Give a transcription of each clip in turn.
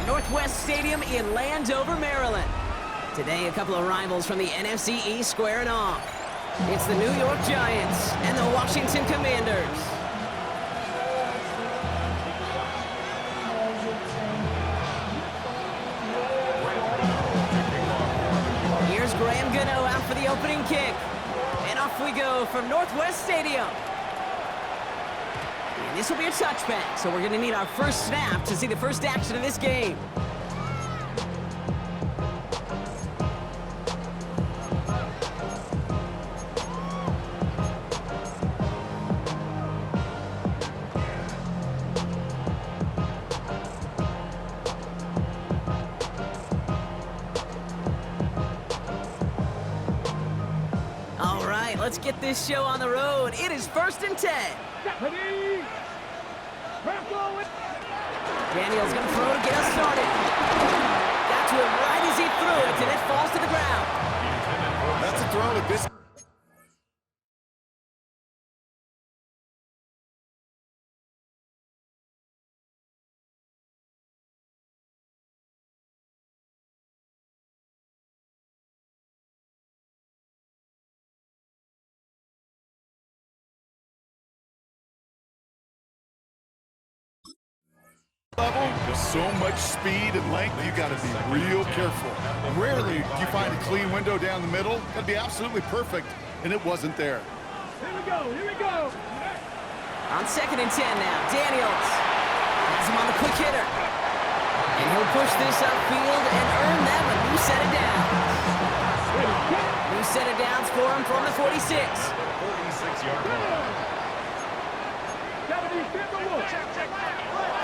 from Northwest Stadium in Landover, Maryland. Today, a couple of rivals from the NFC East squaring off. It's the New York Giants and the Washington Commanders. Here's Graham Gano out for the opening kick. And off we go from Northwest Stadium. And this will be a touchback, so we're going to need our first snap to see the first action of this game. All right, let's get this show on the road. It is 1st and 10. Daniel's going to throw to get us started. Got to him right as he threw it, and it falls to the ground. That's a throw at this. Level, with so much speed and length, you got to be real careful. Rarely do you find a clean window down the middle. That'd be absolutely perfect, and it wasn't there. Here we go, here we go. On 2nd and 10 now, Daniels has him on the quick hitter. And he'll push this upfield and earn them a new set of downs. New set of downs for him from the 46. 46-yard line.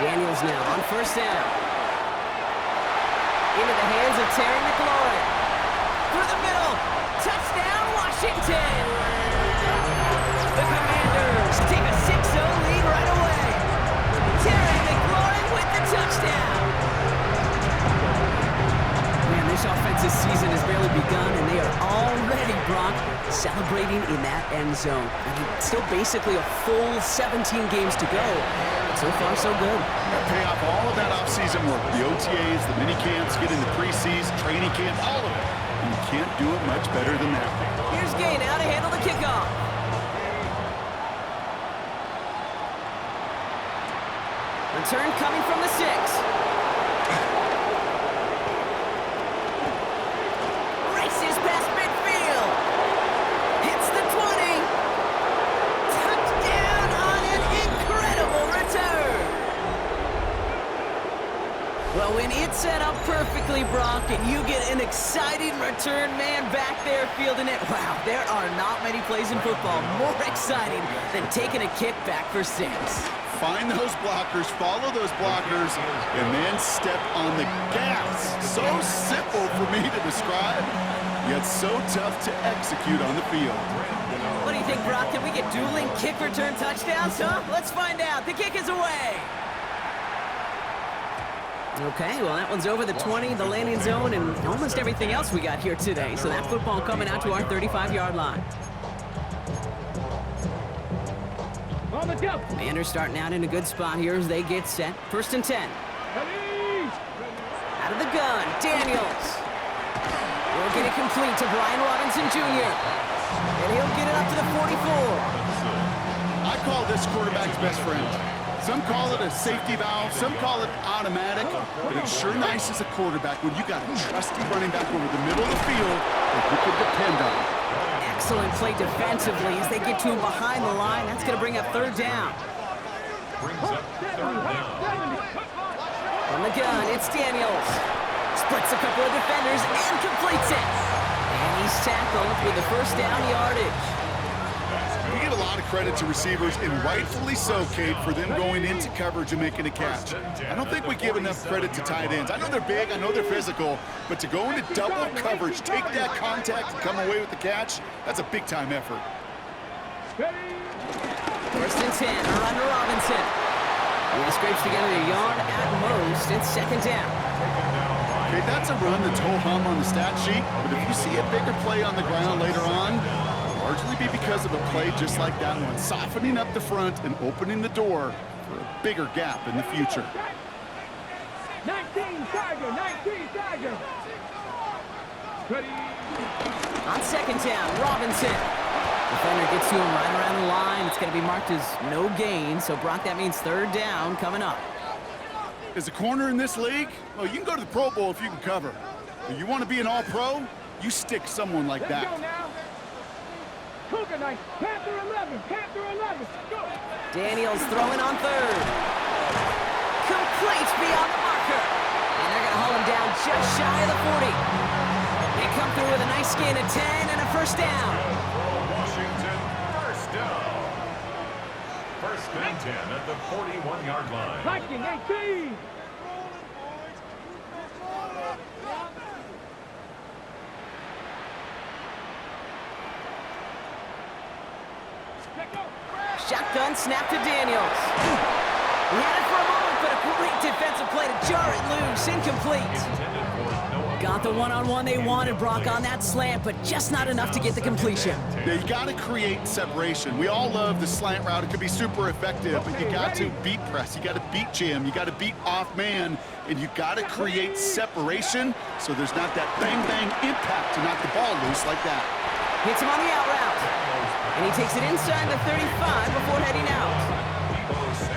Daniels now on 1st down. Into the hands of Terry McLaurin. Through the middle. Touchdown, Washington. The Commanders take a 6-0 lead right away. Terry McLaurin with the touchdown. Man, this offensive season has barely begun, and they are already, Brock, celebrating in that end zone. I mean, still basically a full 17 games to go. So far, so good. Pay off all of that offseason work. The OTAs, the mini camps, getting the preseason, training camp, all of it. You can't do it much better than that. Here's Gay now to handle the kickoff. Return coming from the 6. Races past midfield. Hits the 20. Touchdown on an incredible return. Well, when it's set up perfectly, Brock, and you get an exciting return man back there fielding it, wow, there are not many plays in football more exciting than taking a kick back for 6. Find those blockers, follow those blockers, and then step on the gas. So simple for me to describe, yet so tough to execute on the field. What do you think, Brock? Can we get dueling kick return touchdowns, huh? Let's find out. The kick is away. Okay, well, that one's over the 20, the landing zone, and almost everything else we got here today. So that football coming out to our 35-yard line. Commanders starting out in a good spot here as they get set. 1st and 10. Out of the gun, Daniels. Will get it complete to Brian Robinson Jr. And he'll get it up to the 44. I call this quarterback's best friend. Some call it a safety valve, some call it automatic, but it's sure nice as a quarterback when you got a trusty running back over the middle of the field that you can depend on. Excellent play defensively as they get to him behind the line. That's going to bring up 3rd down. From the gun, it's Daniels. Splits a couple of defenders and completes it. And he's tackled with the 1st down yardage. We give a lot of credit to receivers, and rightfully so, Kate, for them going into coverage and making a catch. I don't think we give enough credit to tight ends. I know they're big, I know they're physical, but to go into double coverage, take that contact, and come away with the catch, that's a big-time effort. 1st and 10, a run to Robinson. He scrapes together a yard at most. It's 2nd down. Okay, that's a run that's ho-hum on the stat sheet, but if you see a bigger play on the ground later on, largely be because of a play just like that one, softening up the front and opening the door for a bigger gap in the future. 19. Tiger, 19, Tiger. Ready. On second down, Robinson. Defender gets to him right around the line. It's going to be marked as no gain. So, Brock, that means third down coming up. As a corner in this league, well, you can go to the Pro Bowl if you can cover. But you want to be an all-pro, you stick someone like Let's go that. now. Cougar Knight, Panther 11, Panther 11. Go. Daniels throwing on third. Complete beyond the marker. And they're going to haul him down just shy of the 40. They come through with a nice gain of 10 and a first down. Washington, first down. First and 10 at the 41-yard line. Viking 18. Shotgun snap to Daniels. He had it for a moment, but a great defensive play to jar it loose. Incomplete. Got the one-on-one they wanted, Brock, on that slant, but just not enough to get the completion. Yeah, you got to create separation. We all love the slant route. It can be super effective, but you got to beat press. You got to beat jam. You got to beat off man, and you got to create separation so there's not that bang-bang impact to knock the ball loose like that. Hits him on the out route. And he takes it inside the 35 before heading out.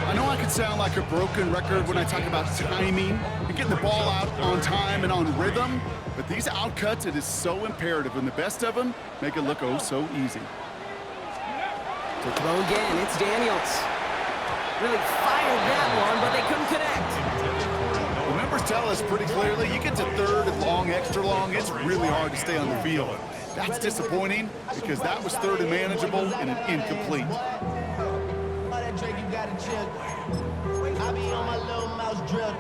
I know I could sound like a broken record when I talk about timing and getting the ball out on time and on rhythm, but these outcuts, it is so imperative, and the best of them make it look oh so easy. To throw again, it's Daniels. Really fired that one, but they couldn't connect. The numbers tell us pretty clearly, you get to third and long, extra long, it's really hard to stay on the field. That's disappointing because that was third and manageable and an incomplete. Drake, you gotta chill. I be on my little mouse drill.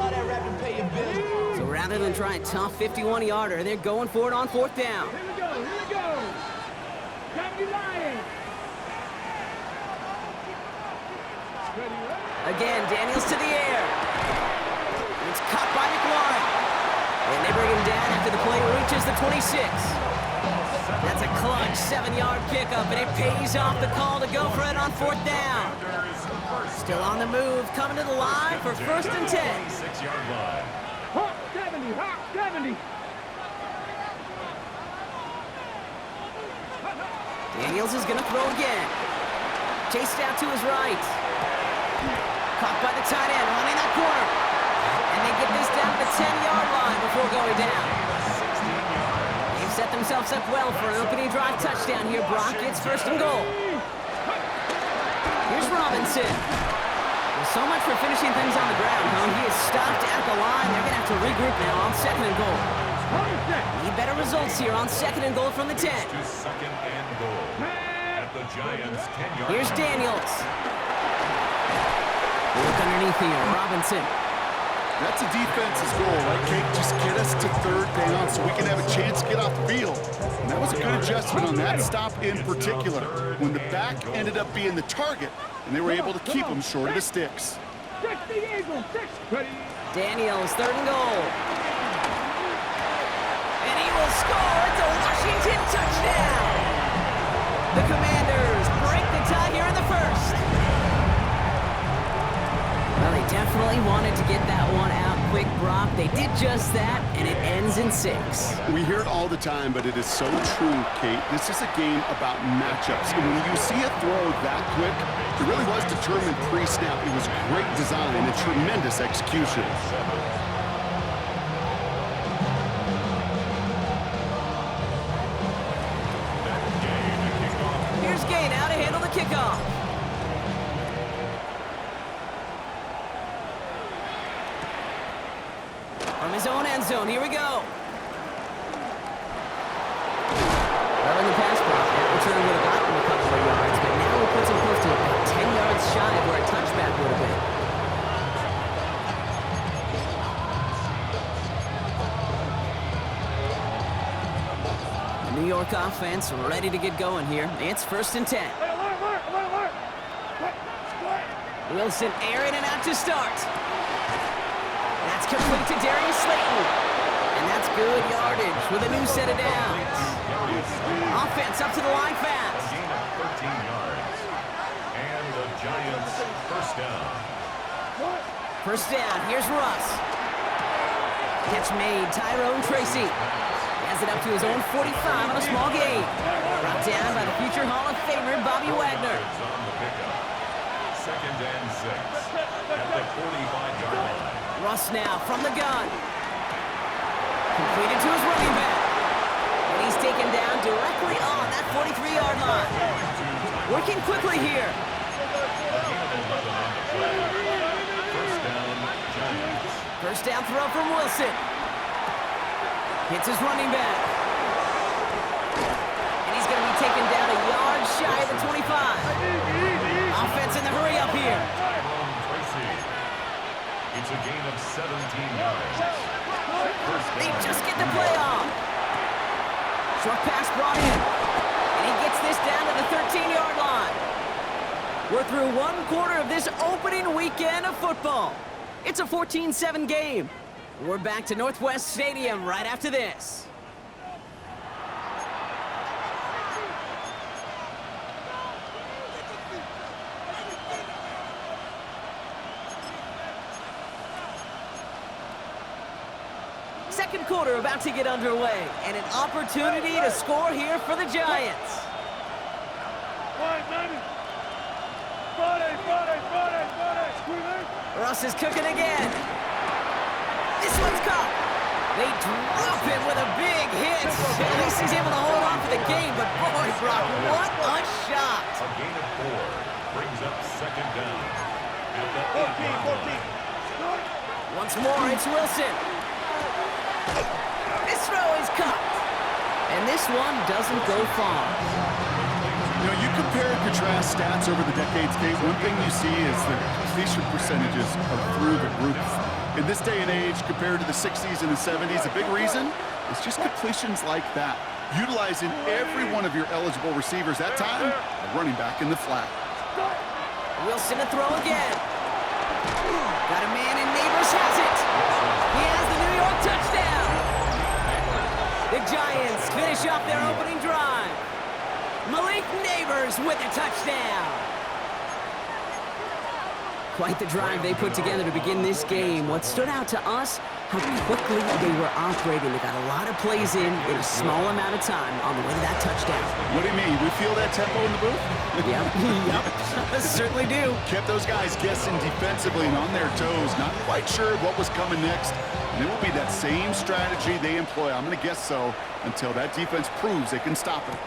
All that rapping, pay your bills. So rather than try a tough 51-yarder, they're going for it on fourth down. Here we go, here we go. Cavity Lion. Ready, ready. Again, Daniels to the air. It's caught by McLaurin. And they bring him down after the play reaches the 26. That's a clutch 7-yard pickup, and it pays off the call to go for it on fourth down. Still on the move, coming to the line for first and 10. 6-yard line. Hawk 70, Hawk 70. Daniels is going to throw again. Chased out to his right. Caught by the tight end, running that corner. And they get this down to the 10-yard line before going down. They've set themselves up well for an opening drive touchdown here, Brock. It's first and goal. Here's Robinson. Well, so much for finishing things on the ground, huh? He is stopped at the line. They're going to have to regroup now on second and goal. Need better results here on second and goal from the 10. To second and goal. At the Giants' 10-yard line. Here's Daniels. Look underneath here, Robinson. That's a defense's goal, right, Kate? Just get us to third down so we can have a chance to get off the field. And that was a good adjustment on that stop in particular, when the back ended up being the target, and they were able to keep him short of the sticks. 60 Eagles, 6. Ready. Daniels, third and goal. And he will score. It's a Washington touchdown. The Commanders break the tie here in the first. Well, they definitely wanted to get that one out quick, Brock. They did just that, and it ends in 6. We hear it all the time, but it is so true, Kate. This is a game about matchups. And when you see a throw that quick, it really was determined pre-snap. It was great design and tremendous execution. Here's Gay now to handle the kickoff. From his own end zone, here we go. Well, in the pass block, that return would have gotten a couple of yards, but now it puts him close to 10 yards shy of where a touchback would have been. The New York offense ready to get going here. It's first and 10. Alert. Wilson airing it out to start. That's complete to Darius Slayton. And that's good yardage with a new set of downs. Offense up to the line fast. Gain of 13 yards. And the Giants' first down. First down, here's Russ. Catch made, Tyrone Tracy. He has it up to his own 45 on a small gain. Brought down by the future Hall of Famer, Bobby Wagner. On the pickup. 2nd and 6 at the 45-yard line. Russ now from the gun. Completed to his running back. And he's taken down directly on that 43-yard line. Working quickly here. First down throw from Wilson. Hits his running back. And he's going to be taken down a yard shy of the 25. Offense in the hurry up here. It's a gain of 17 yards. They just get the play off. Short pass brought in. And he gets this down to the 13-yard line. We're through one quarter of this opening weekend of football. It's a 14-7 game. We're back to Northwest Stadium right after this. Second quarter about to get underway, and an opportunity to score here for the Giants. Russ is cooking again. This one's caught. They drop him with a big hit. At least he's able to hold on for the game, but boy, Brock, what a shot. A gain of 4 brings up 2nd down at the 8-yard line. Once more, it's Wilson. This throw is caught. And this one doesn't go far. You know, you compare and contrast stats over the decades, Kate. One thing you see is the completion percentages are through the roof. In this day and age, compared to the 60s and the 70s, a big reason is just completions like that. Utilizing every one of your eligible receivers. That time, a running back in the flat. Wilson to throw again. Got a man and Neighbors has it. He has the New York touchdown. The Giants finish off their opening drive. Malik Neighbors with a touchdown. Quite the drive they put together to begin this game. What stood out to us, how quickly they were operating. They got a lot of plays in a small amount of time on the way to that touchdown. What do you mean? We feel that tempo in the booth? Yep, certainly do. Kept those guys guessing defensively and on their toes, not quite sure what was coming next. And it will be that same strategy they employ, I'm going to guess so, until that defense proves they can stop it.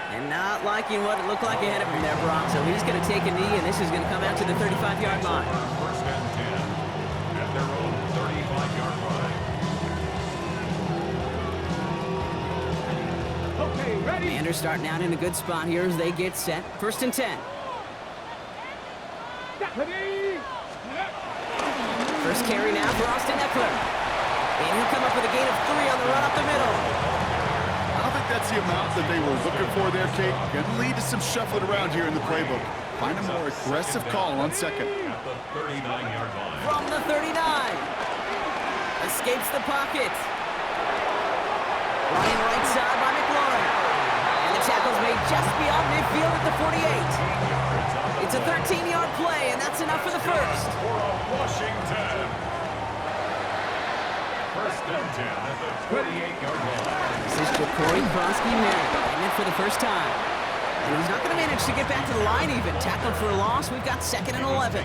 And not liking what it looked like ahead of him there, Brock. So he's going to take a knee, and this is going to come out to the 35-yard line. 1st and 10 at their own 35-yard line. Okay, ready? Commanders starting out in a good spot here as they get set. 1st and 10. Ready? First carry now for Austin Eckler. And he'll come up with a gain of 3 on the run up the middle. I don't think that's the amount that they were looking for there, Kate. Going to lead to some shuffling around here in the playbook. Find a more aggressive call on second. At the 39-yard line. From the 39. Escapes the pocket. Running right side by McLaurin. And the tackle's made just beyond midfield at the 48. It's a 13-yard play, and that's enough for the first. For Washington. 1st and 10 at the 28-yard line. This is Jacory Krosky-Merritt, and in for the first time. And he's not going to manage to get back to the line even. Tackled for a loss. We've got 2nd and 11.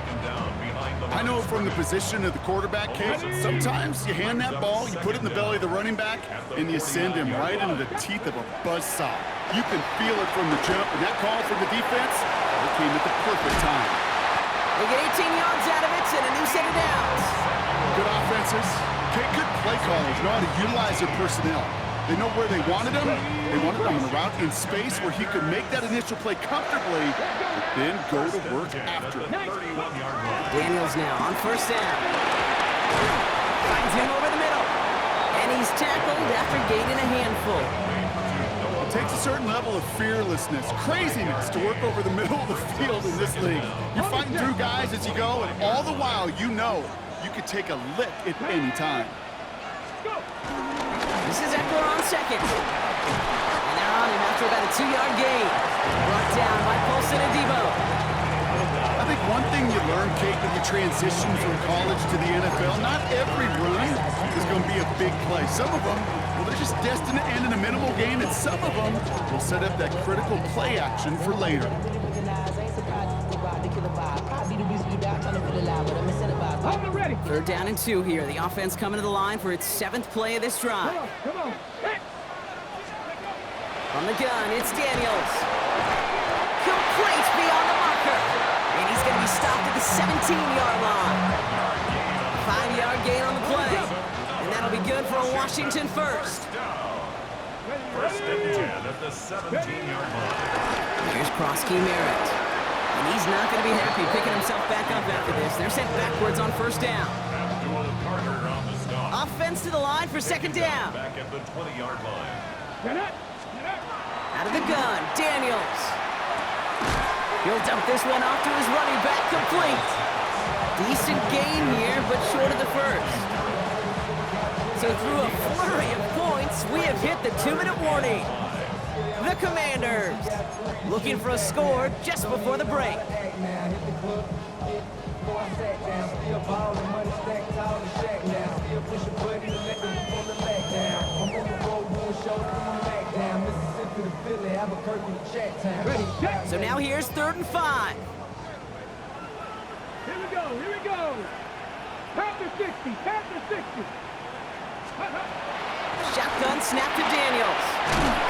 I know from the position of the quarterback, Kate, sometimes you hand that ball, you put it in the belly of the running back, and you send him right into the teeth of a buzzsaw. You can feel it from the jump, and that call from the defense, it came at the perfect time. They get 18 yards out of it and a new set of downs. Good offenses. Kate, good play callers know how to utilize their personnel. They know where they wanted him. They wanted him in a route in space where he could make that initial play comfortably, but then go to work after. Daniels now on 1st down. Finds him over the middle. And he's tackled after gaining a handful. It takes a certain level of fearlessness, craziness to work over the middle of the field in this league. You're fighting through guys as you go, and all the while you know you could take a lick at any time. This is Eckler on second. And they're on him after about a 2-yard gain. Brought down by Paulson and Debo. I think one thing you learn, Kate, when you transition from college to the NFL, not every run is going to be a big play. Some of them, well, they're just destined to end in a minimal gain, and some of them will set up that critical play action for later. Ready. 3rd down and 2 here. The offense coming to the line for its 7th play of this drive. Come on. Hey. From the gun, it's Daniels. Complete beyond the marker. And he's going to be stopped at the 17-yard line. 5-yard gain on the play. And that'll be good for a Washington first. First and 10 at the 17-yard line. Here's Krosky Merritt. And he's not going to be happy picking himself back up after this. They're sent backwards on 1st down. Abdul Carter on the stop. Offense to the line for 2nd down. Back at the 20-yard line. Get up. Out of the gun, Daniels. He'll dump this one off to his running back, complete. Decent gain here, but short of the first. So through a flurry of points, we have hit the 2-minute warning. The Commanders looking for a score just before the break. So now here's 3rd and 5. Here we go. Panther 60. Shotgun snap to Daniels.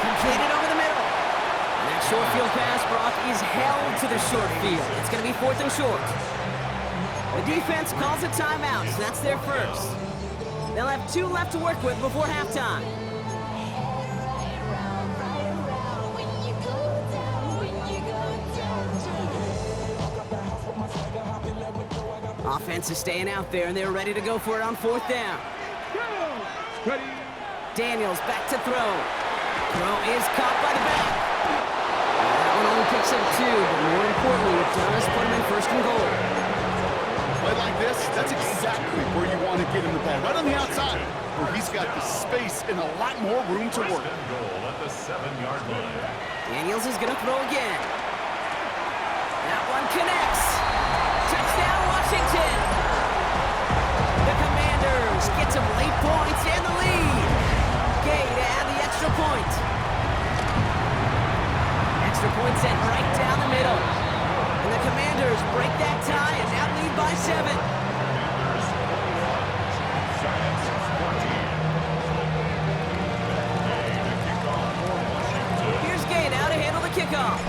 Completed over the middle. And that short field pass, Brock, is held to the short field. It's going to be 4th and short. The defense calls a timeout, so that's their first. They'll have 2 left to work with before halftime. Offense is staying out there, and they're ready to go for it on 4th down. Ready. Daniels back to throw. Throw is caught by the back. That one only picks up 2, but more importantly, it does put him in 1st and goal. Play like this, that's exactly where you want to get him the ball. Right on the outside, where he's got the space and a lot more room to work. First and goal at the 7-yard line. Daniels is going to throw again. That one connects. Touchdown, Washington. The Commanders get some late points and the lead. Gay to add the extra point. Extra point sent right down the middle. And the Commanders break that tie and now lead by 7. Commanders 41, Giants 14. Gay to kick off for Washington. Here's Gay now to handle the kickoff.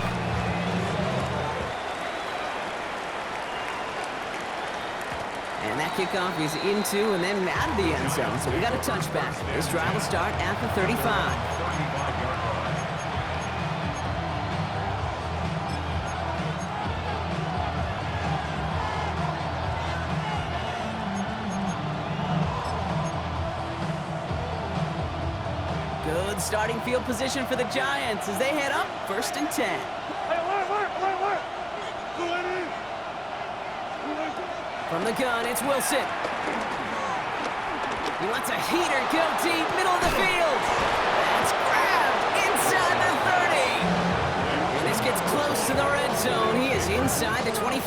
And that kickoff is into and then out of the end zone. So we got a touchback. This drive will start at the 35. 35-yard line. Good starting field position for the Giants as they head up 1st and 10. From the gun, it's Wilson. He lets a heater go deep, middle of the field. That's grabbed inside the 30. And this gets close to the red zone. He is inside the 25.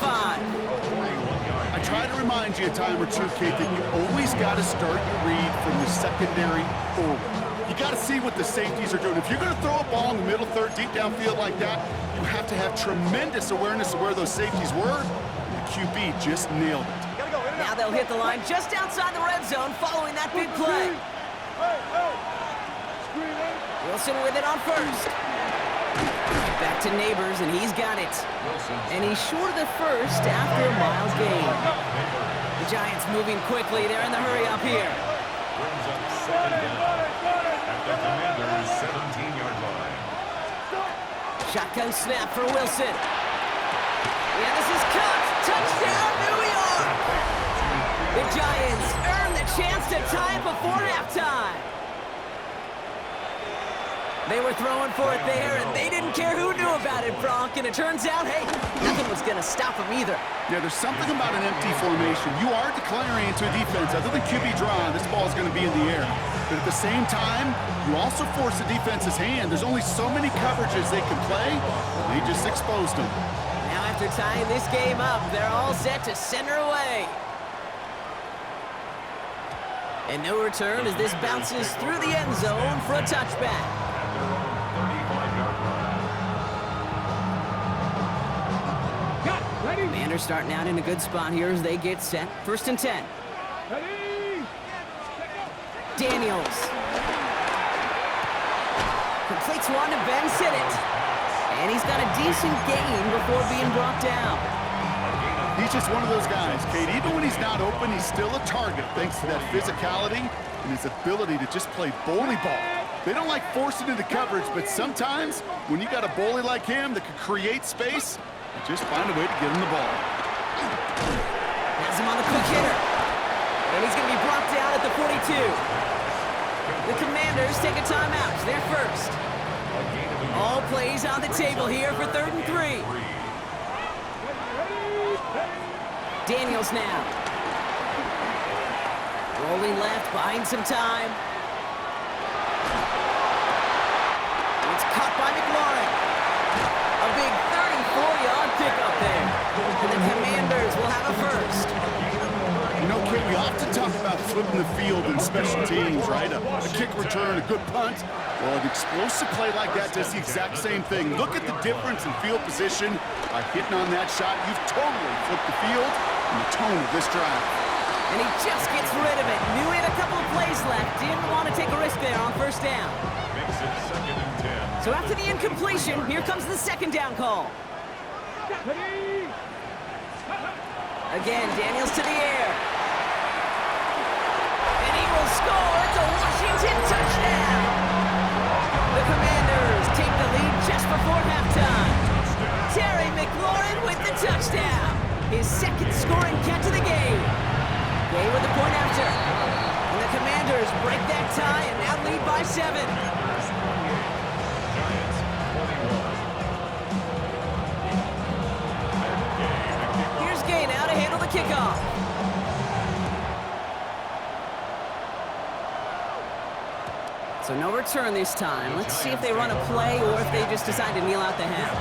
I try to remind you a time or two, Kate, that you always got to start your read from the secondary forward. You got to see what the safeties are doing. If you're going to throw a ball in the middle third, deep downfield like that, you have to have tremendous awareness of where those safeties were. QB just nailed it. Now they'll hit the line just outside the red zone following that big play. Wilson with it on 1st. Back to Neighbors, and he's got it. And he's short of the 1st after a mile gain. The Giants moving quickly. They're in the hurry up here. Brings up 2nd down at the Commanders' 17-yard line. Shotgun snap for Wilson. Yeah, this is cut. Touchdown, New York! The Giants earn the chance to tie it before halftime. They were throwing for it there, and they didn't care who knew about it, Brock. And it turns out, hey, nothing was going to stop them either. Yeah, there's something about an empty formation. You are declaring into a defense. Other than QB draw, this ball is going to be in the air. But at the same time, you also force the defense's hand. There's only so many coverages they can play, and they just exposed them. Now After tying this game up, they're all set to center away. And no return as this bounces through the end zone for a touchback. Commanders starting out in a good spot here as they get set. 1st and 10. Daniels. Completes one to Ben Sinnott. And he's got a decent gain before being brought down. He's just one of those guys, Kate. Even when he's not open, he's still a target thanks to that physicality and his ability to just play bully ball. They don't like forcing into coverage, but sometimes when you got a bully like him that can create space, you just find a way to get him the ball. Has him on the quick hitter. And he's going to be brought down at the 42. The Commanders take a timeout. They're first. All plays on the table here for 3rd and 3. Daniels now. Rolling left, buying some time. It's caught by McLaurin. A big 34-yard pickup there. And the Commanders will have a first. You know, Kate, we often talk about flipping the field in special teams, right? A kick return, a good punt. Well, an explosive play like that does the exact same thing. Look at the difference in field position. By hitting on that shot, you've totally flipped the field and the tone of this drive. And he just gets rid of it. Knew he had a couple of plays left. Didn't want to take a risk there on 1st down. Makes it 2nd and 10. So after the incompletion, here comes the 2nd down call. Again, Daniels to the air. And he will score. It's a Washington touchdown. The Commanders take the lead just before halftime. Terry McLaurin with the touchdown. His 2nd scoring catch of the game. Gay with the point after. And the Commanders break that tie and now lead by 7. Here's Gay now to handle the kickoff. So no return this time. Let's see if they run a play or if they just decide to kneel out the half.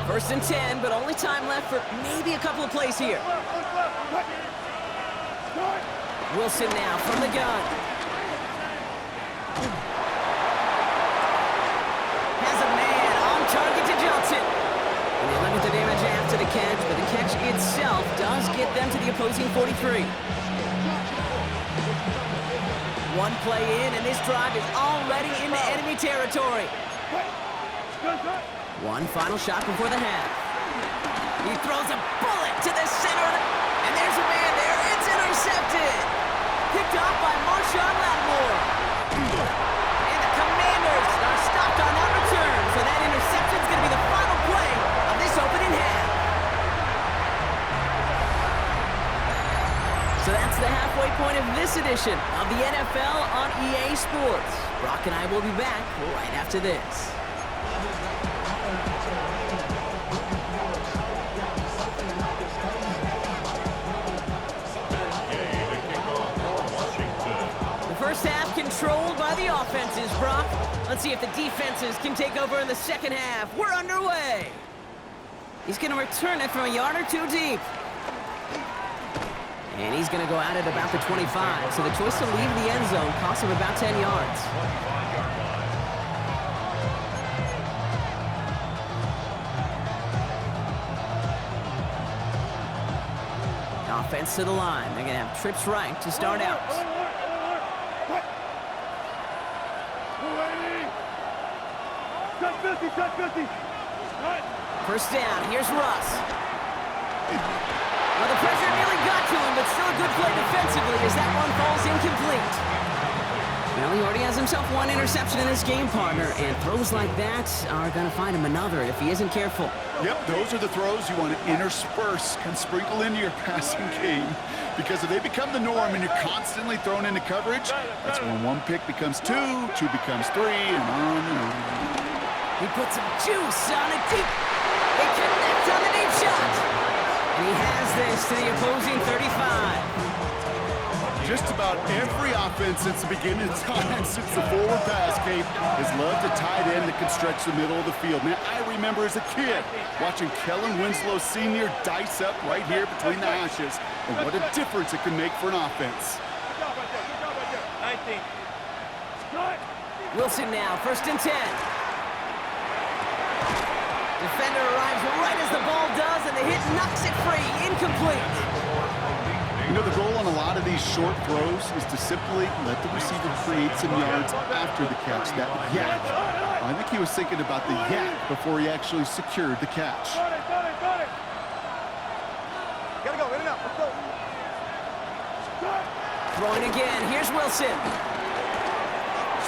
1st and 10, but only time left for maybe a couple of plays here. Wilson now from the gun. Has a man on target to Johnson. And they limit the damage after the catch, but the catch itself does get them to the opposing 43. One play in, and this drive is already into enemy territory. One final shot before the half. He throws a bullet to the center, and there's a man there. It's intercepted. Picked off by Marshawn Lattimore. And the Commanders are stopped on that return, so that interception is going to be the final play of this opening half. So that's the halfway point of this edition of the NFL on EA Sports. Brock and I will be back right after this. The first half controlled by the offenses, Brock. Let's see if the defenses can take over in the second half. We're underway. He's going to return it from a yard or two deep. And he's going to go out at about the 25. So the choice to leave the end zone costs him about 10 yards. Offense to the line. They're going to have trips right to start out. First down. Here's Russ. Well, the pressure nearly got to him, but still a good play defensively as that one falls incomplete. Well, he already has himself one interception in this game, partner, and throws like that are going to find him another if he isn't careful. Yep, those are the throws you want to intersperse and sprinkle into your passing game. Because if they become the norm and you're constantly thrown into coverage, that's when one pick becomes two, two becomes three, and on and on. He puts some juice on it deep. They connect on the deep shot. And he has this to the opposing 35. Just about every offense since the beginning of time, since the forward pass, Kate, has loved a tight end that can stretch the middle of the field. Man, I remember as a kid watching Kellen Winslow Sr. dice up right here between the hashes, and what a difference it can make for an offense. 19. Wilson now, 1st and 10. Defender arrives right as the ball does, and the hit knocks it free. Incomplete. You know, the goal on a lot of these short throws is to simply let the receiver create some yards after the catch, that yak. I think he was thinking about the yak before he actually secured the catch. Got it. Gotta go, in and out, let's go. Throwing again, here's Wilson.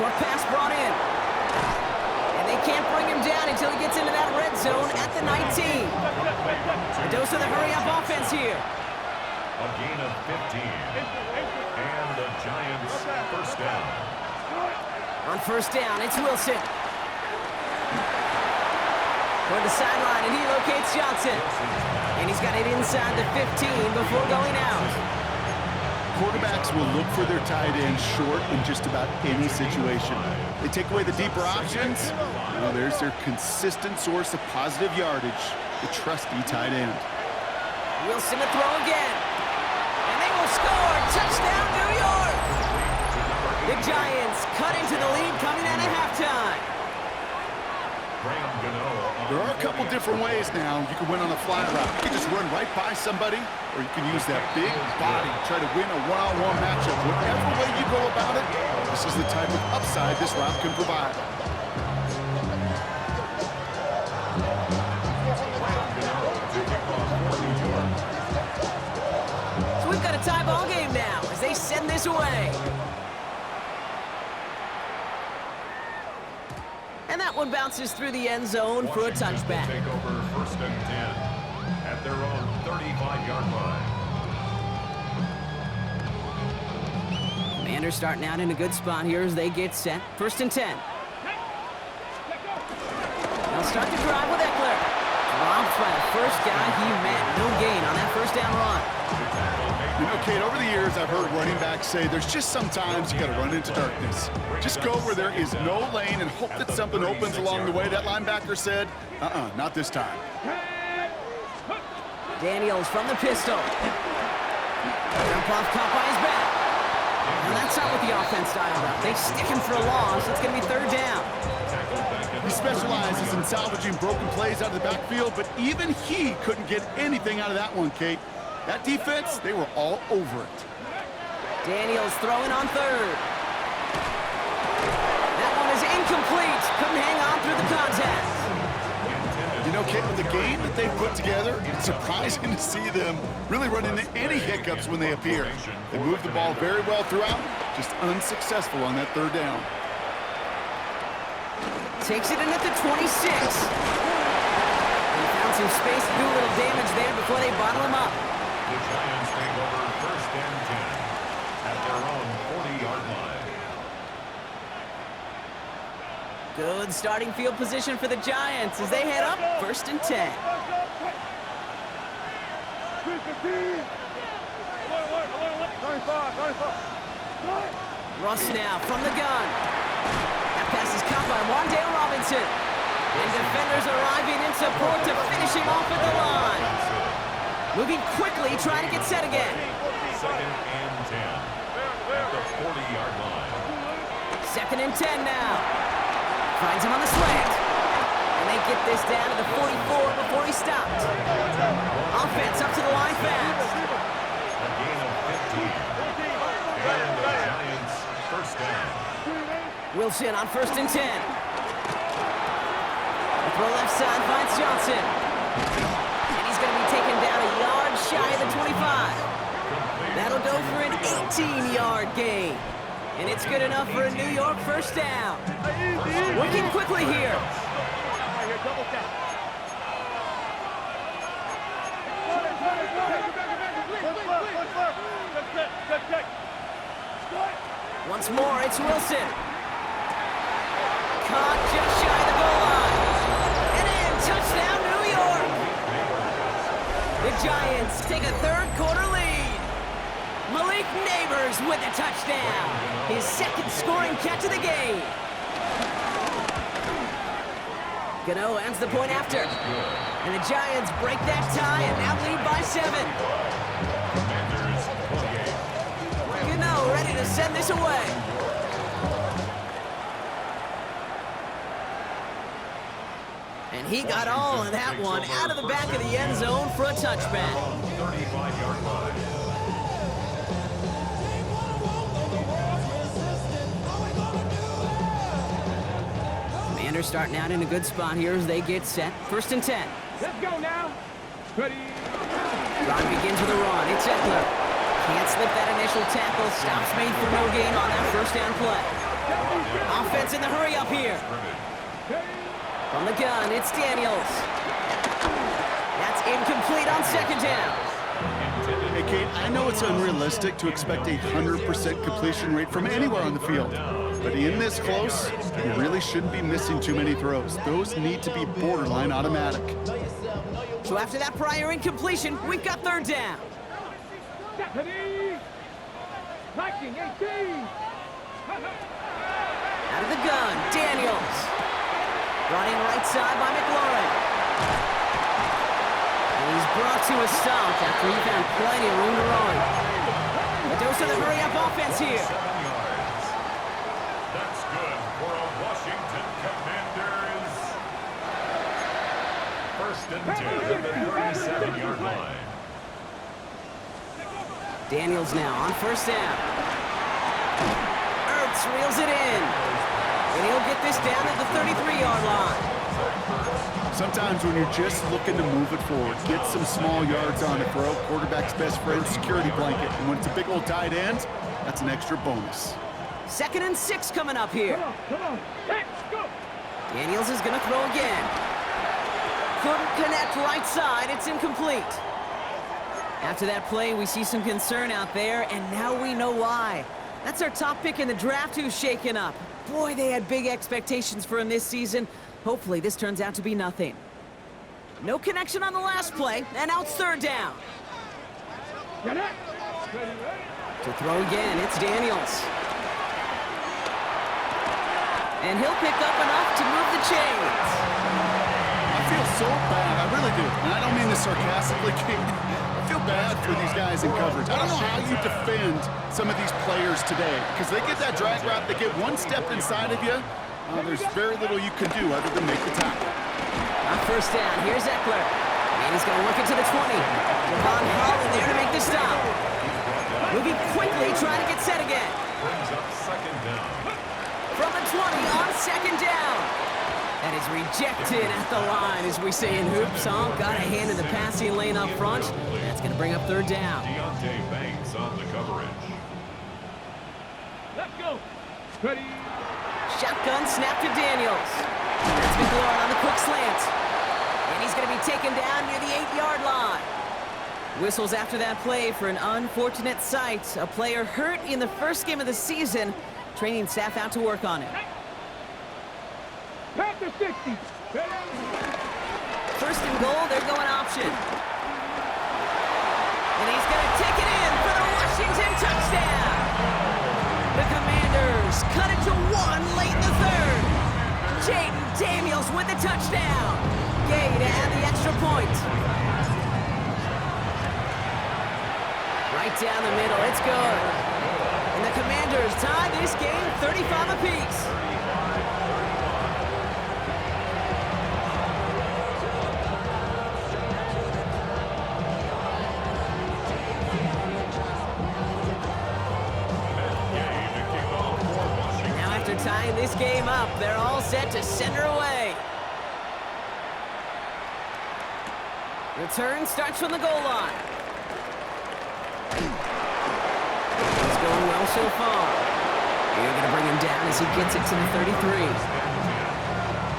Short pass brought in. And they can't bring him down until he gets into that red zone at the 19. A dose of the hurry-up offense here. A gain of 15. And the Giants first down. On 1st down, it's Wilson. Toward the sideline, and he locates Johnson. And he's got it inside the 15 before going out. Quarterbacks will look for their tight end short in just about any situation. They take away the deeper options. Well, there's their consistent source of positive yardage, the trusty tight end. Wilson to throw again. And they will score. Touchdown, New York. The Giants cut into the lead coming out of halftime. There are a couple different ways now. You can win on a flat route. You can just run right by somebody, or you can use that big body, try to win a one-on-one matchup. Whatever way you go about it, this is the type of upside this route can provide. So we've got a tie ball game now as they send this away. And that one bounces through the end zone for a touchback. Take over 1st and 10 at their own 35-yard line. Commanders starting out in a good spot here as they get set. 1st and 10. They'll start the drive with Eckler. Dropped by the first guy he met. No gain on that 1st down run. You know, Kate, over the years, I've heard running backs say there's just sometimes you got to run into darkness. Just go where there is no lane and hope that something opens along the way. That linebacker said, not this time. Daniels from the pistol. Jump off caught by his back. And that's not what the offense dialed up. They stick him for a loss. It's going to be 3rd down. He specializes in salvaging broken plays out of the backfield, but even he couldn't get anything out of that one, Kate. That defense, they were all over it. Daniels throwing on 3rd. That one is incomplete. Couldn't hang on through the contact. You know, Kate, with the game that they put together, it's surprising to see them really run into any hiccups when they appear. They moved the ball very well throughout, just unsuccessful on that 3rd down. Takes it in at the 26. They found some space to do a little damage there before they bottle him up. The Giants take over 1st and 10 at their own 40-yard line. Good starting field position for the Giants as they head up 1st and 10. Russ now from the gun. That pass is caught by Wandale Robinson. And defenders arriving in support to finish him off at the line. Moving quickly, trying to get set again. 2nd and 10 at the 40-yard line. 2nd and 10 now. Finds him on the slant. And they get this down to the 44 before he stopped. Offense up to the line fast. A gain of 15. And the Giants first down. Wilson on 1st and 10. The throw left side finds Johnson. And he's going to be taken down a yard shy of the 25. That'll go for an 18-yard gain. And it's good enough for a New York first down. Working quickly here. Once more, it's Wilson. Caught just shy of the goal line. And in, touchdown, New York. The Giants take a 3rd quarter lead. Malik Neighbors with the touchdown. His second scoring catch of the game. Gano ends the point after. And the Giants break that tie and now lead by 7. Gano ready to send this away. And he got all of that one out of the back of the end zone for a touchback. 35-yard line. Commanders starting out in a good spot here as they get set. 1st and 10. Let's go now. Ready. Drive begins with a run. It's Eckler. Can't slip that initial tackle. Stops made for no gain on that 1st down play. Offense in the hurry up here. From the gun, it's Daniels. That's incomplete on 2nd down. Hey, Kate, I know it's unrealistic to expect a 100% completion rate from anywhere on the field. But in this close, you really shouldn't be missing too many throws. Those need to be borderline automatic. So after that prior incompletion, we've got 3rd down. Deputy. Liking 18. Out of the gun, Daniels. Running right side by McLaurin. And he's brought to a stop after he found plenty of room to run. A dose of the hurry-up offense here. 7 yards. That's good for a Washington Commanders. 1st and 10 at the 37-yard line. Daniels now on 1st down. Ertz reels it in. And he'll get this down at the 33-yard line. Sometimes when you're just looking to move it forward, get some small yards on the throw, quarterback's best friend, security blanket. And when it's a big old tight end, that's an extra bonus. 2nd and 6 coming up here. Come on. Let's go. Daniels is going to throw again. Couldn't connect right side. It's incomplete. After that play, we see some concern out there, and now we know why. That's our top pick in the draft who's shaken up. Boy, they had big expectations for him this season. Hopefully, this turns out to be nothing. No connection on the last play, and now it's 3rd down. Get it. To throw again, it's Daniels. And he'll pick up enough to move the chains. I feel so bad, I really do. And I don't mean this sarcastically, Kate. I feel bad for these guys in coverage. I don't know how you defend some of these players today, because they get that drag route, they get one step inside of you, there's very little you can do other than make the tackle. On 1st down, here's Eckler. And he's going to work it to the 20. Devon Holland there to make the stop. Moving quickly, trying to get set again. Brings up 2nd down. From the 20 on 2nd down. And is rejected at the line, as we say in hoops. Got a hand in the passing lane up front. That's going to bring up 3rd down. Deontay Banks on the coverage. Let's go. Ready. Shotgun snap to Daniels. That's McLaurin on the quick slant. And he's going to be taken down near the 8-yard line. Whistles after that play for an unfortunate sight. A player hurt in the 1st game of the season. Training staff out to work on it. Pass to 60. 1st and goal, they're going option. And he's going to take it in for the Washington touchdown. The Commanders cut it to 1 late in the 3rd. Jaden Daniels with the touchdown. Gay to add the extra point. Right down the middle, it's good. And the Commanders tie this game 35 apiece. Tying this game up, they're all set to send her away. Return starts from the goal line. It's going well so far. You're going to bring him down as he gets it to the 33.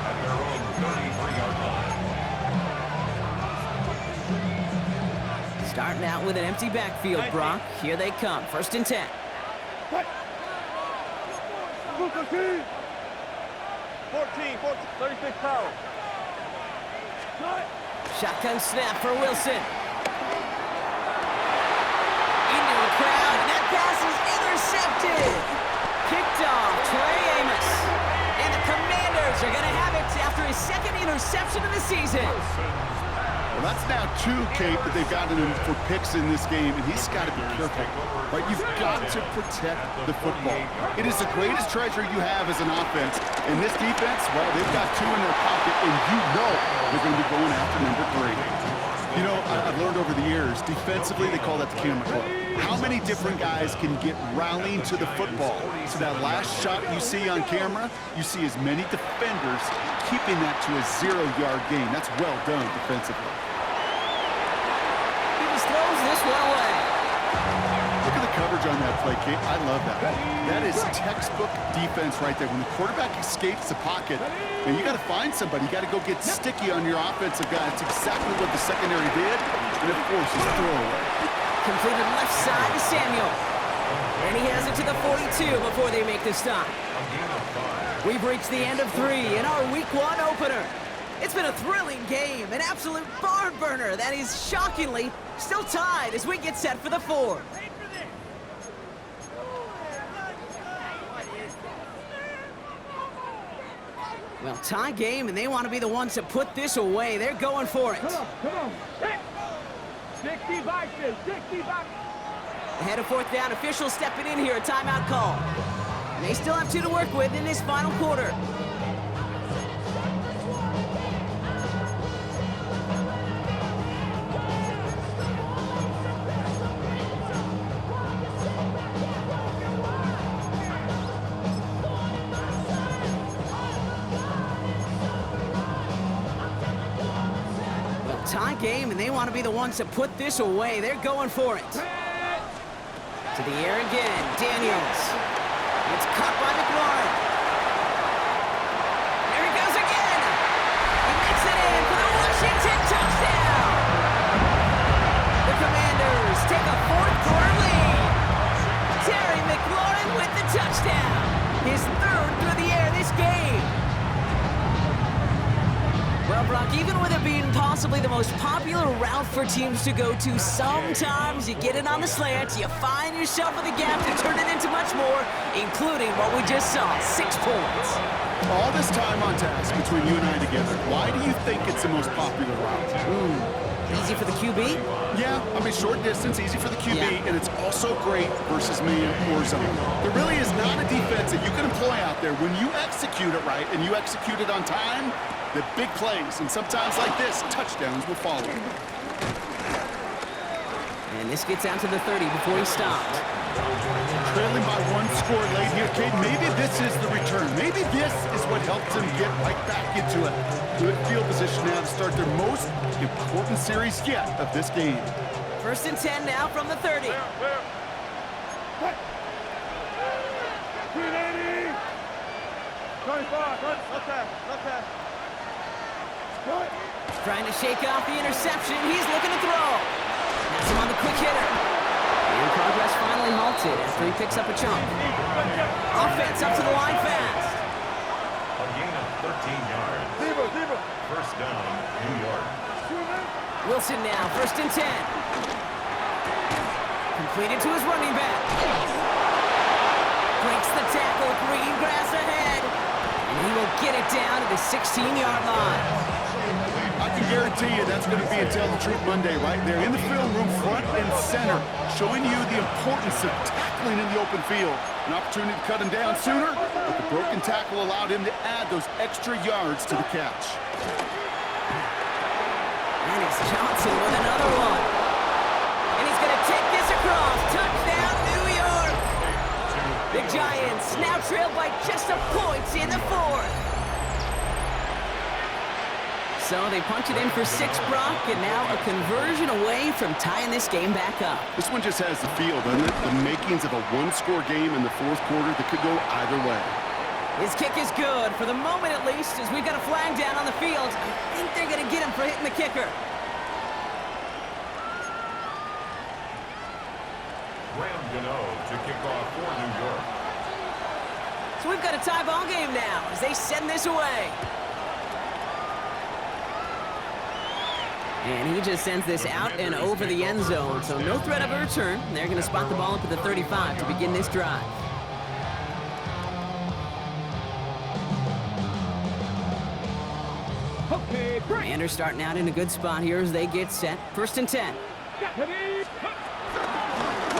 At their own 33-yard line. Starting out with an empty backfield, Brock. Here they come. 1st and 10. 14, 36 power. Shotgun snap for Wilson. Into a crowd, and that pass is intercepted. Picked off Trey Amos. And the Commanders are going to have it after his second interception of the season. Well, that's now 2, Kate, that they've gotten him for picks in this game, and he's got to be careful. Right? You've got to protect the football. It is the greatest treasure you have as an offense. And this defense, well, they've got 2 in their pocket, and you know they're going to be going after number 3. You know, I've learned over the years, defensively, they call that the camera club. How many different guys can get rallying to the football? So that last shot you see on camera, you see as many defenders keeping that to a 0-yard gain. That's well done defensively. He just throws this one away. Look at the coverage on that play, Kate. I love that. That is textbook defense right there. When the quarterback escapes the pocket, and you got to find somebody. You got to go get sticky on your offensive guy. That's exactly what the secondary did, and it forces a throwaway. Completed left side to Samuel. And he has it to the 42 before they make the stop. We've reached the end of 3 in our Week 1 opener. It's been a thrilling game, an absolute barn burner that is shockingly still tied as we get set for the 4th. Well, tie game, and they want to be the ones to put this away. They're going for it. Come on. 60 boxes, 60 boxes. Ahead of 4th down, officials stepping in here, a timeout call. And they still have 2 to work with in this final quarter. Tie game, and they want to be the ones to put this away. They're going for it. To the air again, Daniels. It's caught by McLaurin. There he goes again. He makes it in for the Washington touchdown. The Commanders take a 4th quarter lead. Terry McLaurin with the touchdown. His 3rd through the air this game. Well, Brock, even with it being possibly the most popular route for teams to go to, sometimes you get it on the slant, you find yourself with a gap to turn it into much more, including what we just saw, 6 points. All this time on task between you and I together, why do you think it's the most popular route? Easy for the QB? Yeah, I mean, short distance, easy for the QB, Yeah. and it's also great versus man or zone. There really is not a defense that you can employ out there. When you execute it right and you execute it on time, the big plays, and sometimes like this, touchdowns will follow. And this gets out to the 30 before he stopped. Trailing by 1 score late here, Kate. Maybe this is the return. Maybe this is what helps them get right back into it. Good field position now to start their most important series yet of this game. 1st and 10 now from the 30. 380. 25. Left pass. Trying to shake off the interception. He's looking to throw. That's him on the quick hitter. And progress finally halted after he picks up a chunk. Offense up to the line fast. A gain of 13 yards. Zebra. 1st down, New York. Wilson now, 1st and 10. Completed to his running back. Breaks the tackle, green grass ahead. And he will get it down to the 16-yard line. I can guarantee you that's going to be a Tell the Truth Monday right there in the film room, front and center, showing you the importance of tackling in the open field. An opportunity to cut him down sooner, but the broken tackle allowed him to add those extra yards to the catch. And it's Johnson with another one. And he's going to take this across. Touchdown, New York. The Giants now trail by just a point in the 4th. So they punch it in for 6, Brock, and now a conversion away from tying this game back up. This one just has the feel, doesn't it? The makings of a 1-score game in the 4th quarter that could go either way. His kick is good, for the moment at least, as we've got a flag down on the field. I think they're going to get him for hitting the kicker. Graham Gano to kick off for New York. So we've got a tie ball game now as they send this away. And he just sends this out and over the end zone, so no threat of a return. They're going to spot the ball up at the 35 to begin this drive. Okay, break. Commanders starting out in a good spot here as they get set. 1st and 10.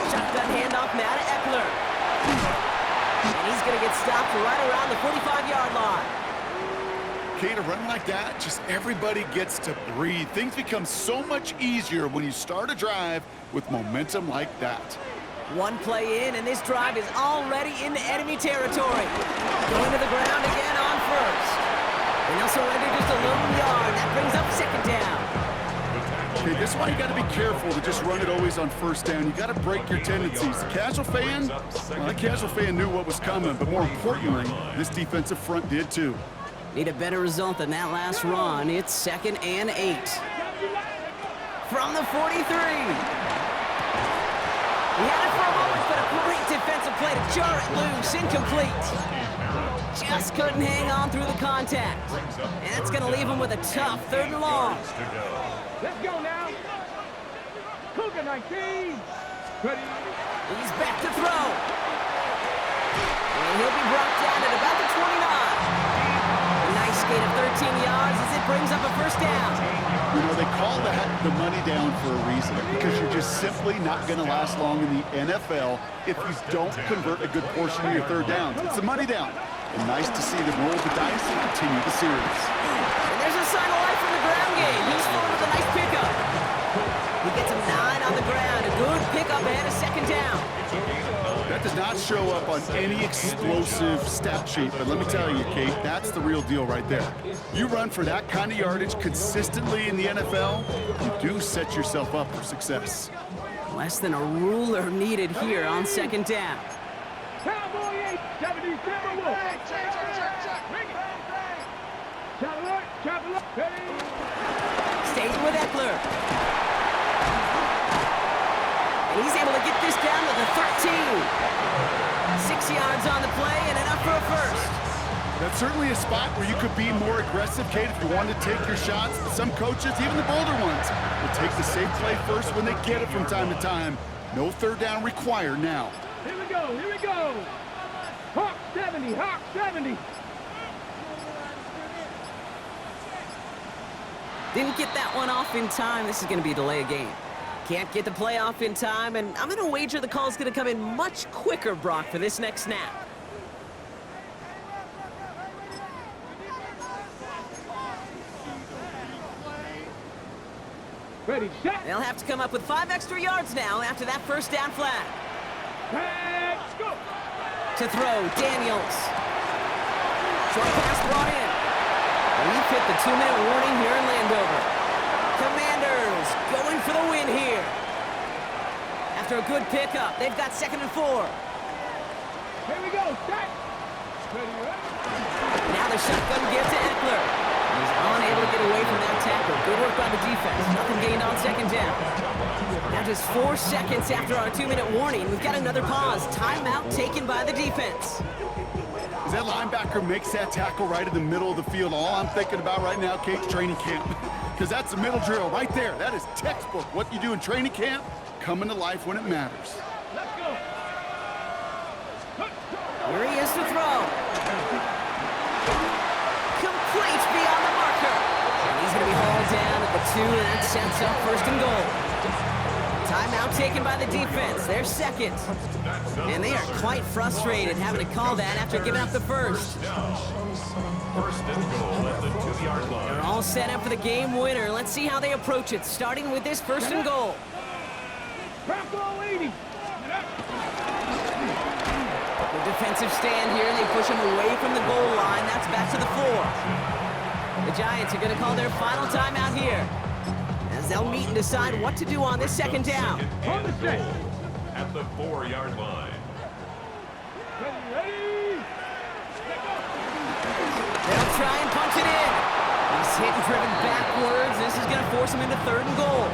Shotgun handoff now to Eckler. And he's going to get stopped right around the 45-yard line. Okay, to run like that, just everybody gets to breathe. Things become so much easier when you start a drive with momentum like that. One play in, and this drive is already into enemy territory. Going to the ground again on 1st. And they'll surrender just a lone yard. That brings up 2nd down. Okay, this is why you got to be careful to just run it always on 1st down. You got to break your tendencies. The casual fan, well, the casual fan knew what was coming, but more importantly, this defensive front did too. Need a better result than that last run. It's 2nd and 8. From the 43. He had it for a moment, but a great defensive play to jar it loose. Incomplete. Just couldn't hang on through the contact. And that's going to leave him with a tough 3rd and long. Let's go now. Cougar 19. Ready. He's back to throw. And he'll be brought down at about the 29. A nice gain of 13 yards as it brings up a 1st down. You know, they call that the money down for a reason, because you're just simply not going to last long in the NFL if you don't convert a good portion of your 3rd downs. It's a money down. And nice to see them roll the dice and continue the series. And there's a sign of life from the ground game. He's full with a nice pickup. He gets him 9 on the ground. A good pickup ahead of 2nd down. That does not show up on any explosive stat sheet, but let me tell you, Kate, that's the real deal right there. You run for that kind of yardage consistently in the NFL, you do set yourself up for success. Less than a ruler needed here on 2nd down. Cowboy 8, 77 Wolf. Bring it. Traveler, ready. Stays with Eckler. And he's able to get this down to the 13. 6 yards on the play and enough for a 1st. That's certainly a spot where you could be more aggressive, Kate, if you wanted to take your shots. Some coaches, even the bolder ones, will take the safe play first when they get it from time to time. No 3rd down required now. Here we go, here we go. Hawk 70, Hawk 70. Didn't get that one off in time. This is going to be a delay of game. Can't get the play off in time, and I'm going to wager the call's going to come in much quicker, Brock, for this next snap. Ready, set. They'll have to come up with 5 extra yards now after that 1st down flag. Let's go. To throw, Daniels. Short pass brought in. We've hit the 2-minute warning here in Landover. Commanders going for the win here. After a good pickup, they've got 2nd and 4. Here we go, set. Ready, ready. Now the shotgun gives to Eckler. He's unable to get away from that tackle. Good work by the defense. Nothing gained on 2nd down. Now just 4 seconds after our 2-minute warning, we've got another pause. Timeout taken by the defense. As that linebacker makes that tackle right in the middle of the field, all I'm thinking about right now, Kate's training camp. Because that's the middle drill right there. That is textbook. What you do in training camp, coming to life when it matters. Let's go. Here he is to throw. Complete beyond the marker. And he's going to be hauled down at the 2, and that sets up 1st and goal. Timeout taken by the defense. They're 2nd. And they are quite frustrated having to call that after giving up the 1st. 1st and goal at the 2-yard line. They're all set up for the game winner. Let's see how they approach it, starting with this 1st and goal. Bronco 80. The defensive stand here. They push him away from the goal line. That's back to the 4. The Giants are going to call their final timeout here, as they'll meet and decide what to do on this 2nd down. On the set. At the 4-yard line. Ready, ready. They'll try and punch it in. He's hit and driven backwards. This is going to force him into 3rd and goal.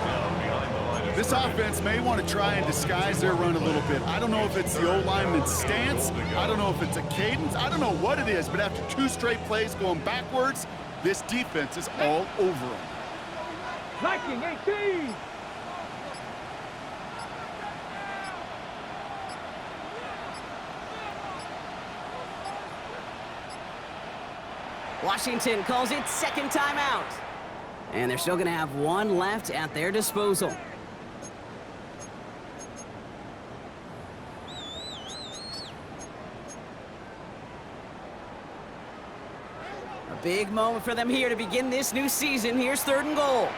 This offense may want to try and disguise their run a little bit. I don't know if it's the O-lineman's stance. I don't know if it's a cadence. I don't know what it is, but after 2 straight plays going backwards, this defense is all over them. Liking 18. Washington calls it second timeout. And they're still going to have one left at their disposal. A big moment for them here to begin this new season. Here's third and goal.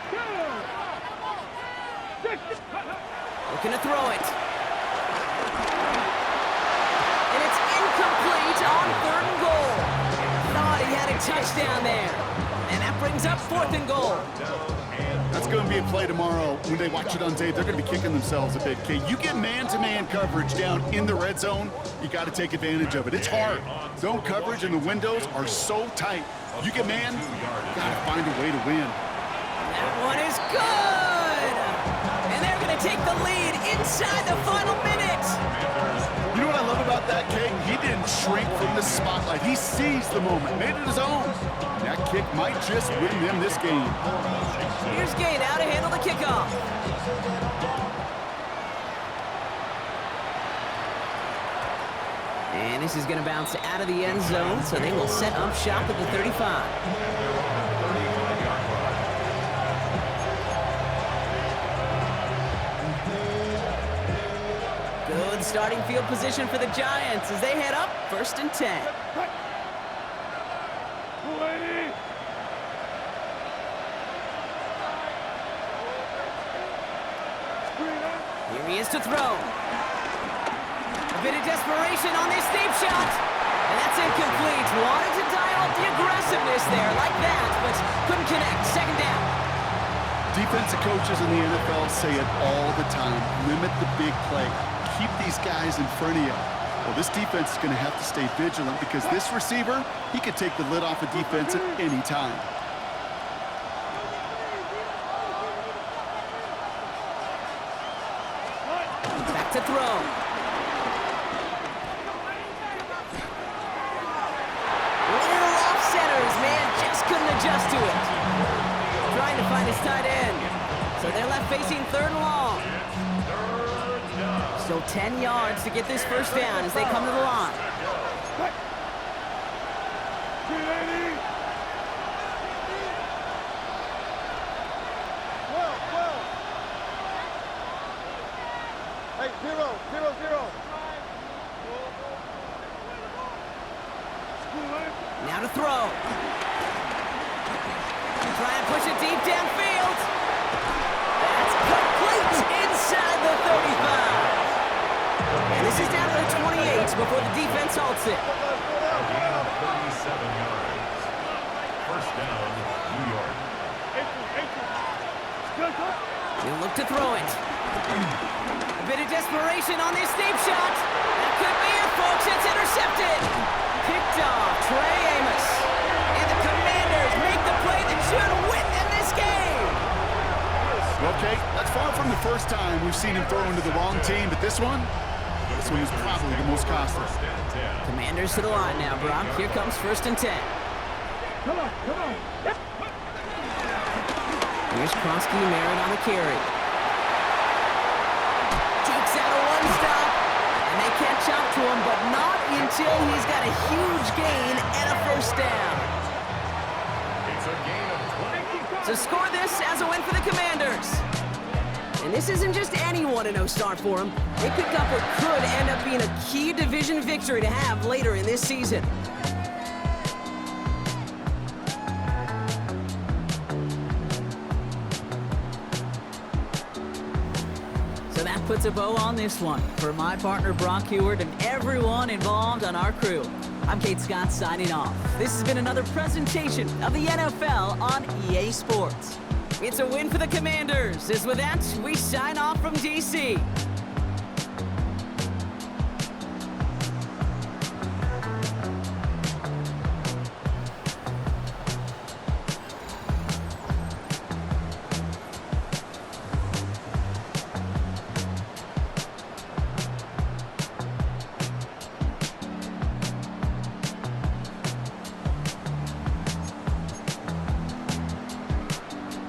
Looking to throw it. And it's incomplete on third and goal. Thought he had a touchdown there. And that brings up fourth and goal. That's going to be a play tomorrow. When they watch it on tape, they're going to be kicking themselves a bit. Okay, you get man-to-man coverage down in the red zone, you got to take advantage of it. It's hard. Zone coverage and the windows are so tight. You get man, got to find a way to win. That one is good. And they're going to take the lead inside the final minute. You know what I love about that kick? He didn't shrink from the spotlight. He seized the moment, made it his own. That kick might just win them this game. Here's Gay now to handle the kickoff. And this is going to bounce out of the end zone, so they will set up shop at the 35. Good starting field position for the Giants as they head up first and 10. Here he is to throw. A bit of desperation on this deep shot. And that's incomplete. Wanted to dial up the aggressiveness there like that, but couldn't connect. Second down. Defensive coaches in the NFL say it all the time. Limit the big play. Keep these guys in front of you. Well, this defense is going to have to stay vigilant because this receiver, he could take the lid off a defense at any time. Back to throw. Little off centers, man, just couldn't adjust to it. Trying to find his tight end. So they're left facing third and long. Still 10 yards to get this first down as they come to the line. Hey, 0-0-0. Now to throw. Try and push it deep downfield. That's complete inside the 35. And this is down to the 28 before the defense halts it. Gain of 37 yards. First down, New York. He'll look to throw it. A bit of desperation on this deep shot. That could be it, folks. It's intercepted. Picked off Trey Amos. And the Commanders make the play that should win them this game. Okay, that's far from the first time we've seen him throw into the wrong team, but this one is probably the most costly. Commanders to the line now, Brock. Here comes first and 10. Come on. Here's Kronsky Merritt on the carry. Takes out a one-stop, and they catch up to him, but not until he's got a huge gain and a first down. It's a gain of 20. So score this as a win for the Commanders. And this isn't just any 1-0 start for them. They pick up what could end up being a key division victory to have later in this season. So that puts a bow on this one. For my partner Brock Heward and everyone involved on our crew, I'm Kate Scott signing off. This has been another presentation of the NFL on EA Sports. It's a win for the Commanders. As with that, we sign off from DC.